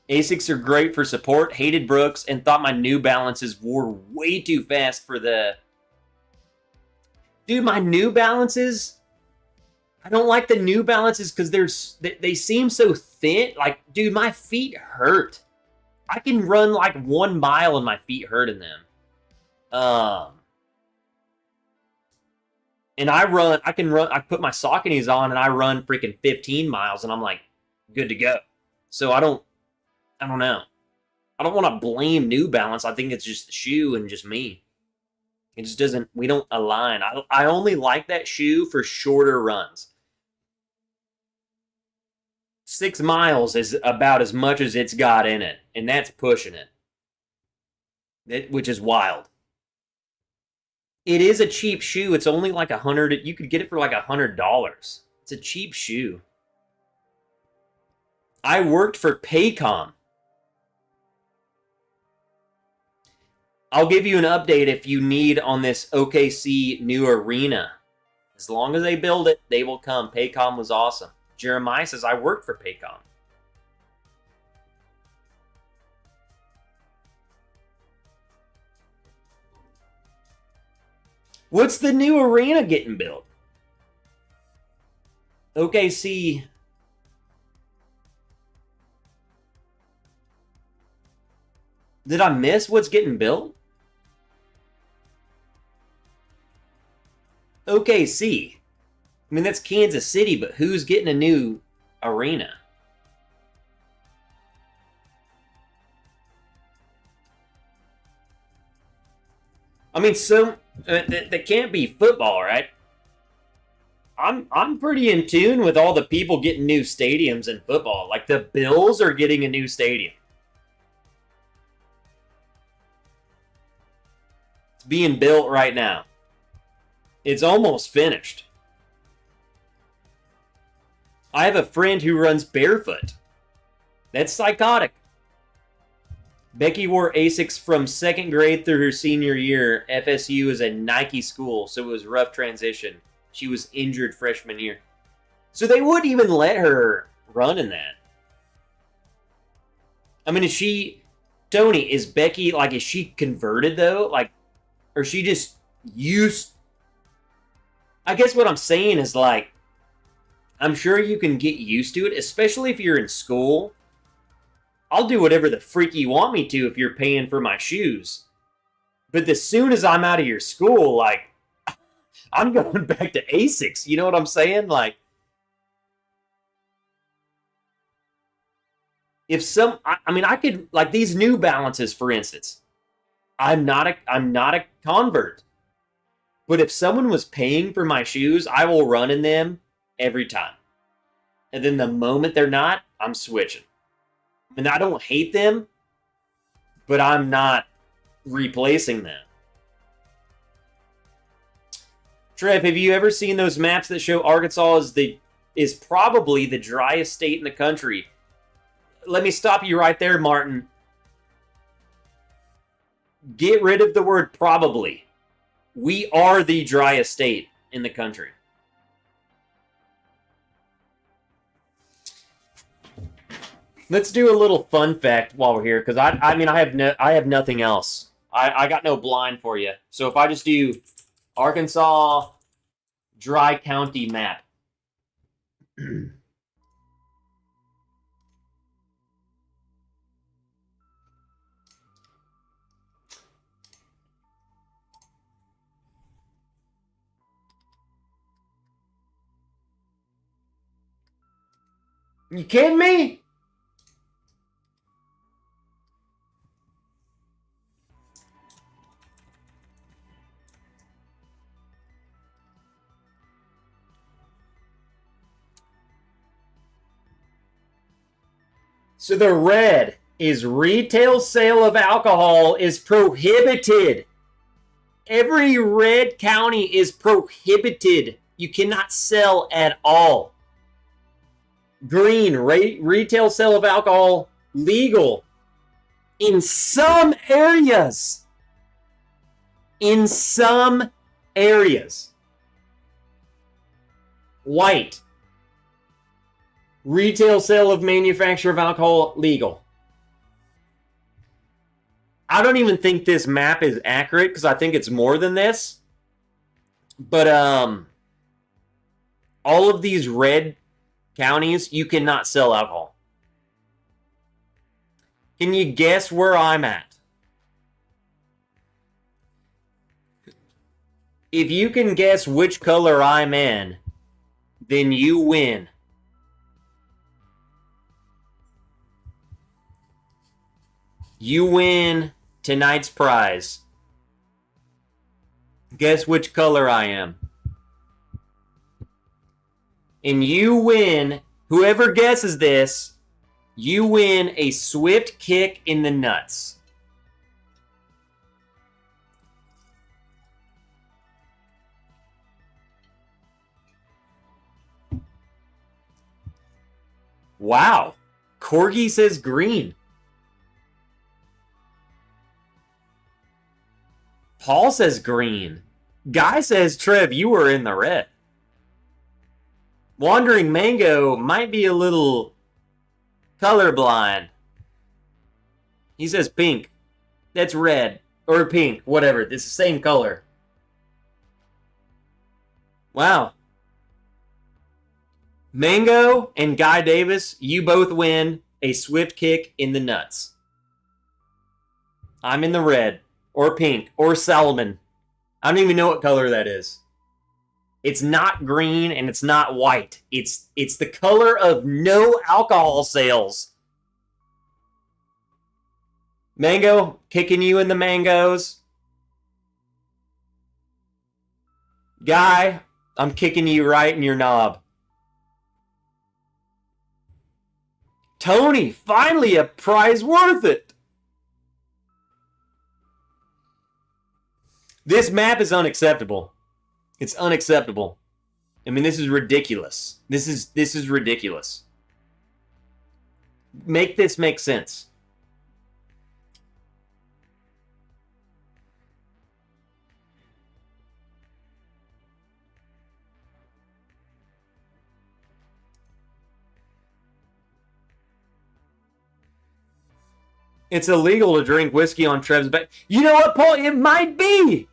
Asics are great for support. Hated Brooks and thought my New Balances wore way too fast for the... Dude, my New Balances... I don't like the New Balances because they seem so thin. Like, dude, my feet hurt. I can run like 1 mile and my feet hurt in them. And I put my Sauconys on and I run freaking 15 miles and I'm like, good to go. So I don't know. I don't want to blame New Balance. I think it's just the shoe and just me. It just doesn't, we don't align. I only like that shoe for shorter runs. 6 miles is about as much as it's got in it. And that's pushing it. Which is wild. It is a cheap shoe. It's only like $100. You could get it for like $100. It's a cheap shoe. I worked for Paycom. I'll give you an update if you need on this OKC new arena. As long as they build it, they will come. Paycom was awesome. Jeremiah says, I worked for Paycom. What's the new arena getting built? OKC. Did I miss what's getting built? OKC. I mean, that's Kansas City, but who's getting a new arena? I mean, that can't be football, right? I'm pretty in tune with all the people getting new stadiums in football. Like the Bills are getting a new stadium. It's being built right now. It's almost finished. I have a friend who runs barefoot. That's psychotic. Becky wore Asics from second grade through her senior year. FSU is a Nike school, so it was a rough transition. She was injured freshman year. So they wouldn't even let her run in that. I mean, Tony, is Becky, like, is she converted though? Like, or she just used. I guess what I'm saying is, like, I'm sure you can get used to it, especially if you're in school. I'll do whatever the freak you want me to if you're paying for my shoes. But as soon as I'm out of your school, like, I'm going back to Asics. You know what I'm saying? Like, I could, like, these New Balances, for instance. I'm not a convert. But if someone was paying for my shoes, I will run in them every time. And then the moment they're not, I'm switching. And I don't hate them, but I'm not replacing them. Trev, have you ever seen those maps that show Arkansas is probably the driest state in the country? Let me stop you right there, Martin. Get rid of the word probably. We are the driest state in the country. Let's do a little fun fact while we're here, because I have nothing else. I got no blind for you. So if I just do Arkansas dry county map. You kidding me? So the red is retail sale of alcohol is prohibited. Every red county is prohibited. You cannot sell at all. Green, retail sale of alcohol legal in some areas. In some areas. White, retail sale of manufacture of alcohol legal. I don't even think this map is accurate because I think it's more than this. But all of these red counties, you cannot sell alcohol. Can you guess where I'm at? If you can guess which color I'm in, then you win. You win tonight's prize. Guess which color I am. And you win, whoever guesses this, you win a swift kick in the nuts. Wow. Corgi says green. Paul says green. Guy says, Trev, you were in the red. Wandering Mango might be a little colorblind. He says pink. That's red. Or pink. Whatever. It's the same color. Wow. Mango and Guy Davis, you both win a swift kick in the nuts. I'm in the red or pink or salmon. I don't even know what color that is. It's not green and it's not white. It's the color of no alcohol sales. Mango, kicking you in the mangoes. Guy, I'm kicking you right in your knob. Tony, finally a prize worth it. This map is unacceptable. It's unacceptable. I mean, this is ridiculous. This is ridiculous. Make this make sense. It's illegal to drink whiskey on Trev's back. You know what, Paul? It might be.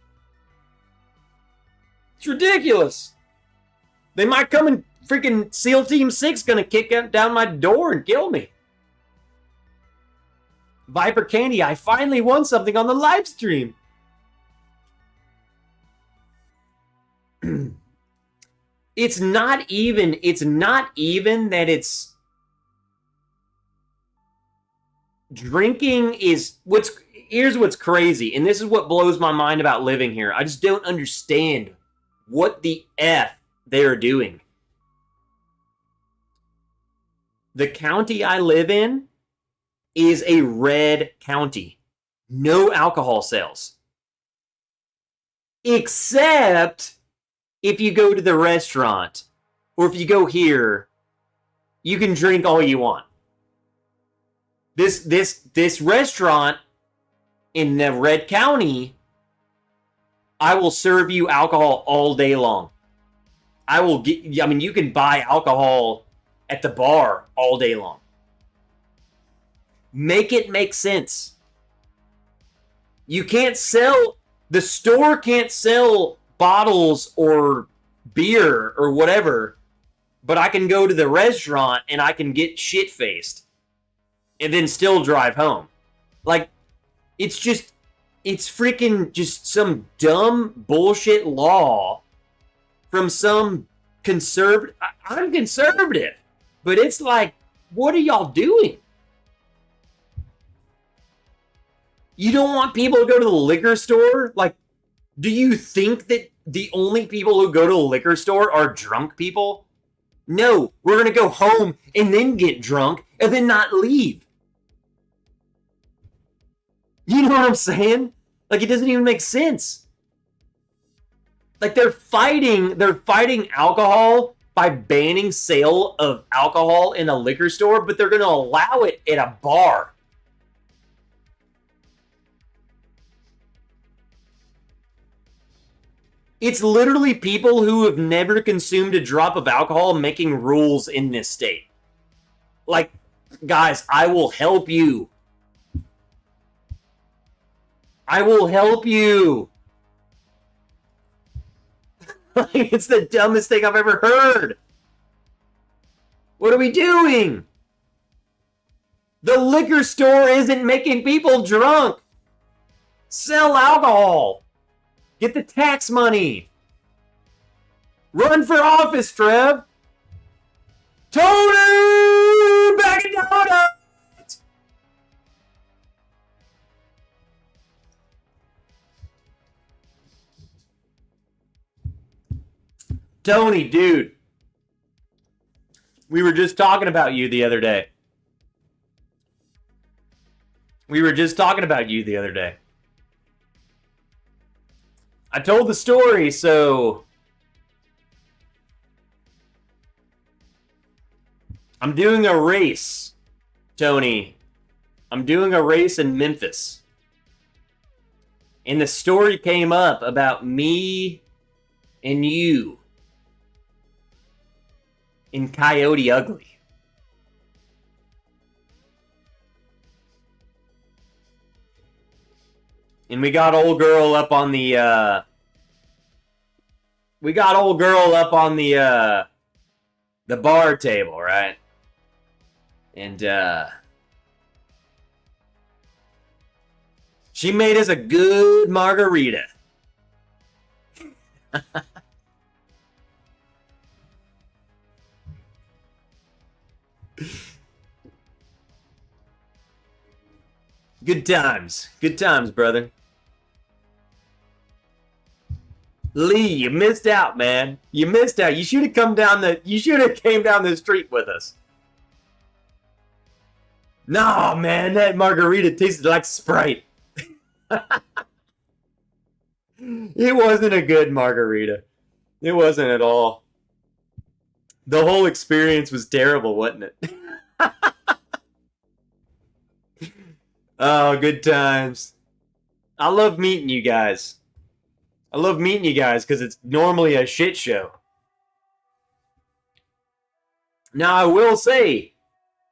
It's ridiculous. They might come and freaking SEAL Team 6 gonna kick down my door and kill me. Viper Candy, I finally won something on the live stream. It's not even that it's drinking is here's what's crazy, and this is what blows my mind about living here. I just don't understand what the F they're doing. The county I live in is a red county. No alcohol sales. Except if you go to the restaurant or if you go here, you can drink all you want. This restaurant in the red county, I will serve you alcohol all day long. You can buy alcohol at the bar all day long. Make it make sense. You can't sell, the store can't sell bottles or beer or whatever, but I can go to the restaurant and I can get shit-faced and then still drive home. Like, it's freaking just some dumb bullshit law from some conservative. I'm conservative, but it's like, what are y'all doing? You don't want people to go to the liquor store? Like, do you think that the only people who go to the liquor store are drunk people? No, we're going to go home and then get drunk and then not leave. You know what I'm saying? Like, it doesn't even make sense. Like, they're fighting alcohol by banning sale of alcohol in a liquor store, but they're going to allow it at a bar. It's literally people who have never consumed a drop of alcohol making rules in this state. Like, guys, I will help you. I will help you. It's the dumbest thing I've ever heard. What are we doing? The liquor store isn't making people drunk. Sell alcohol. Get the tax money. Run for office, Trev. Tony! Back in donuts! Tony, dude. We were just talking about you the other day. I told the story, so I'm doing a race, Tony. I'm doing a race in Memphis. And the story came up about me and you in Coyote Ugly. And we got old girl up on the the bar table, right? And She made us a good margarita. Good times. Good times, brother. Lee, you missed out, man. You missed out. You should have came down the street with us. No, man, that margarita tasted like Sprite. It wasn't a good margarita. It wasn't at all. The whole experience was terrible, wasn't it? Oh, good times. I love meeting you guys. I love meeting you guys because it's normally a shit show. Now, I will say,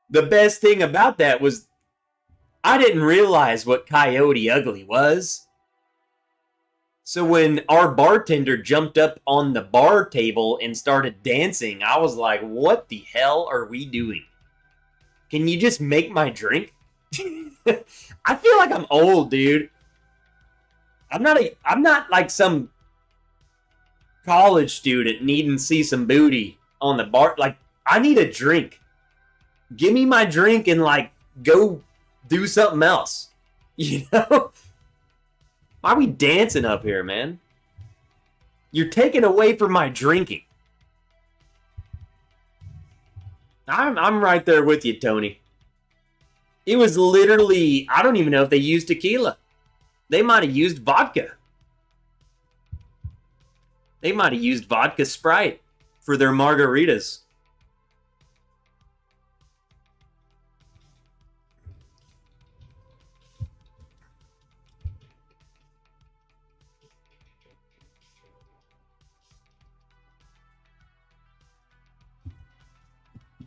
the best thing about that was I didn't realize what Coyote Ugly was. So when our bartender jumped up on the bar table and started dancing, I was like, what the hell are we doing? Can you just make my drink? I feel like I'm old, dude. I'm not like some college student needing to see some booty on the bar. Like, I need a drink. Give me my drink and like go do something else. You know? Why are we dancing up here, man? You're taking away from my drinking. I'm right there with you, Tony. It was literally, I don't even know if they used tequila. They might have used vodka. They might have used vodka Sprite for their margaritas.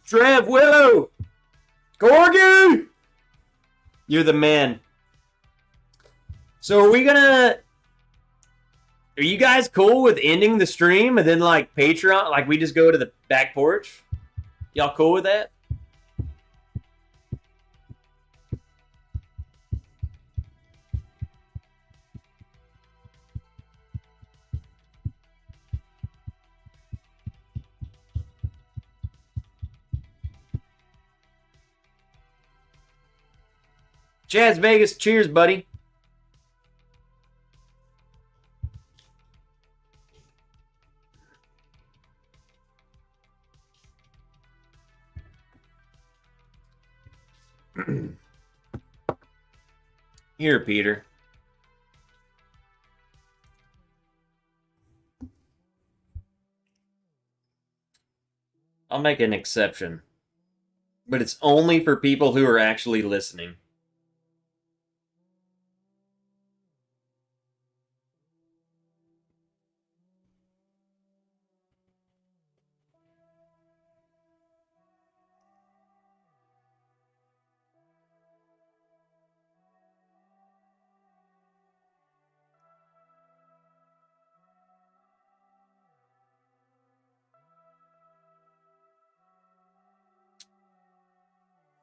Trev, Willow, Corgi, you're the man. So are you guys cool with ending the stream and then like Patreon, like we just go to the back porch? Y'all cool with that? Chaz Vegas, cheers, buddy. Here, Peter. I'll make an exception. But it's only for people who are actually listening.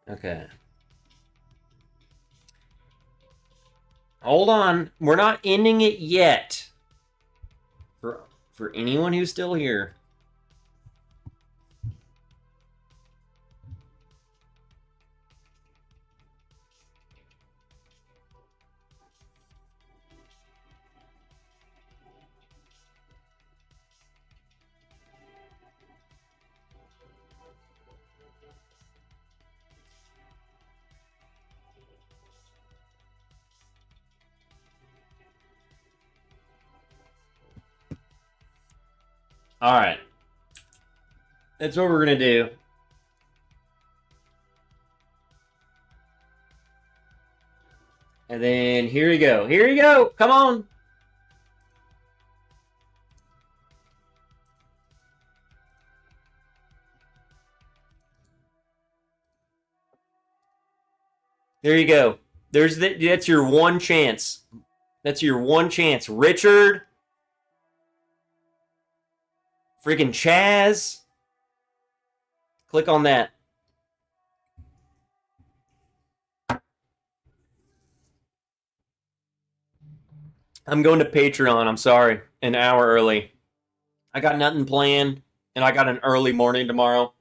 Okay. Hold on. We're not ending it yet. For anyone who's still here. All right. That's what we're going to do. And then here we go. Here we go. Come on. There you go. That's your one chance. That's your one chance. Richard. Freaking Chaz. Click on that. I'm going to Patreon. I'm sorry, an hour early. I got nothing planned, and I got an early morning tomorrow.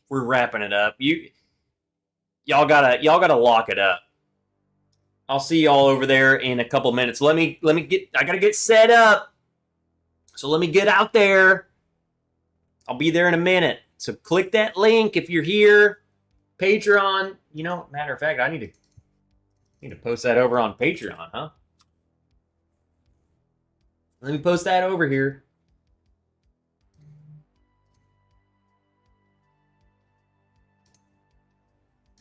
We're wrapping it up. Y'all gotta lock it up. I'll see y'all over there in a couple minutes. Let me get. I gotta get set up. So let me get out there. I'll be there in a minute. So click that link if you're here. Patreon. You know, matter of fact, I need to post that over on Patreon, huh? Let me post that over here.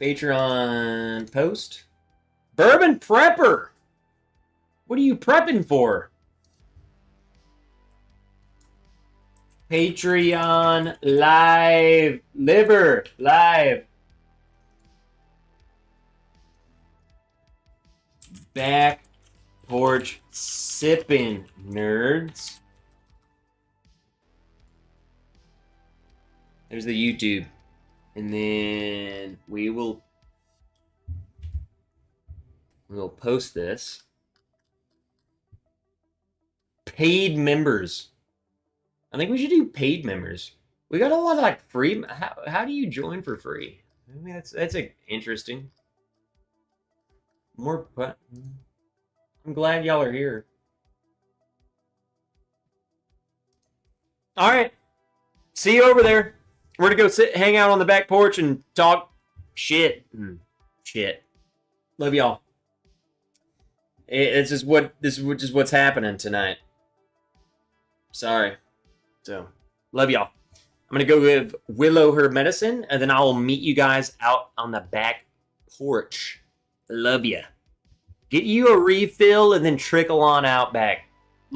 Patreon post. Bourbon Prepper. What are you prepping for? Patreon live. Live. Back porch sipping, nerds. There's the YouTube. And then we'll post this. Paid members. I think we should do paid members. We got a lot of like free. How do you join for free? I mean, that's interesting. More, but I'm glad y'all are here. All right, see you over there. We're gonna go hang out on the back porch and talk shit. Shit. Love y'all. This is what's happening tonight. Sorry. So, love y'all. I'm gonna go give Willow her medicine, and then I will meet you guys out on the back porch. Love ya. Get you a refill, and then trickle on out back.